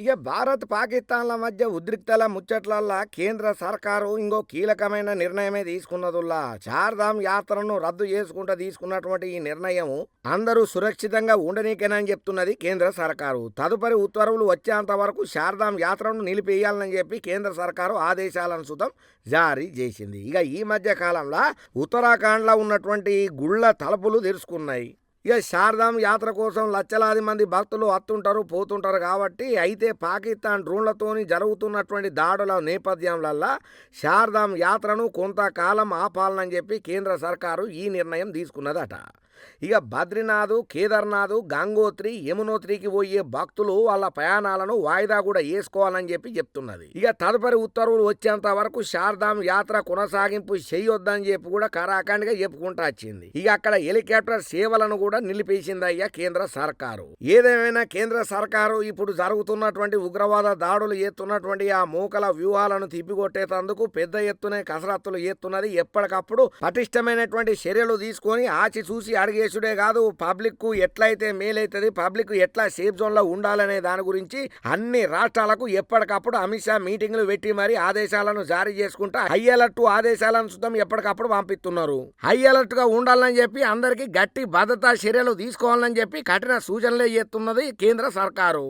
ఇక భారత్ పాకిస్తాన్ల మధ్య ఉద్రిక్తల ముచ్చట్లల్లా కేంద్ర సర్కారు ఇంకో కీలకమైన నిర్ణయమే తీసుకున్నదుల్లా చార్ధామ్ యాత్రను రద్దు చేసుకుంటూ తీసుకున్నటువంటి ఈ నిర్ణయం అందరూ సురక్షితంగా ఉండనీకేనని చెప్తున్నది కేంద్ర సర్కారు. తదుపరి ఉత్తర్వులు వచ్చేంత వరకు చార్ధామ్ యాత్రను నిలిపేయాలని చెప్పి కేంద్ర సర్కారు ఆదేశాలను సుతం జారీ చేసింది. ఇక ఈ మధ్య కాలంలో ఉత్తరాఖండ్లో ఉన్నటువంటి గుళ్ళ తలుపులు తెరుచుకున్నాయి. ఇక చార్ధామ్ యాత్ర కోసం లక్షలాది మంది భక్తులు వస్తుంటారు పోతుంటారు కాబట్టి అయితే పాకిస్తాన్ డ్రోన్లతోని జరుగుతున్నటువంటి దాడుల నేపథ్యంలో చార్ధామ్ యాత్రను కొంతకాలం ఆపాలని చెప్పి కేంద్ర సర్కారు ఈ నిర్ణయం తీసుకున్నదట. ఇక బద్రీనాథ్, కేదార్నాథ్, గంగోత్రి, యమునోత్రికి పోయే భక్తులు వాళ్ళ ప్రయాణాలను వాయిదా కూడా వేసుకోవాలని చెప్పి చెప్తున్నది. ఇక తదుపరి ఉత్తర్వులు వచ్చేంత వరకు చార్ధామ్ యాత్ర కొనసాగింపు చేయొద్దని చెప్పి కూడా కరాఖండ్గా చెప్పుకుంటూ వచ్చింది. ఇక అక్కడ హెలికాప్టర్ సేవలను కూడా నిలిపేసిందయ్యా కేంద్ర సర్కారు. ఏదేమైనా కేంద్ర సర్కారు ఇప్పుడు జరుగుతున్నటువంటి ఉగ్రవాద దాడులు చేస్తున్నటువంటి ఆ మూకల వ్యూహాలను తిప్పికొట్టేందుకు పెద్ద ఎత్తున కసరత్తులు చేస్తున్నది. ఎప్పటికప్పుడు పటిష్టమైనటువంటి చర్యలు తీసుకొని ఆచి చూసి అడిగేసుడే కాదు, పబ్లిక్ కు ఎట్లయితే మేలైతుంది, పబ్లిక్ ఎట్లా సేఫ్ జోన్ లో ఉండాలనే దాని గురించి అన్ని రాష్ట్రాలకు ఎప్పటికప్పుడు అమిత్ షా మీటింగ్లు పెట్టి మరి ఆదేశాలను జారీ చేసుకుంటా హై అలర్ట్ ఆదేశాలను సుతం ఎప్పటికప్పుడు పంపిస్తున్నారు. హై అలర్ట్ గా ఉండాలని చెప్పి అందరికీ గట్టి భద్రతా చర్యలు తీసుకోవాలని చెప్పి కఠిన సూచనలే చేస్తున్నది కేంద్ర సర్కారు.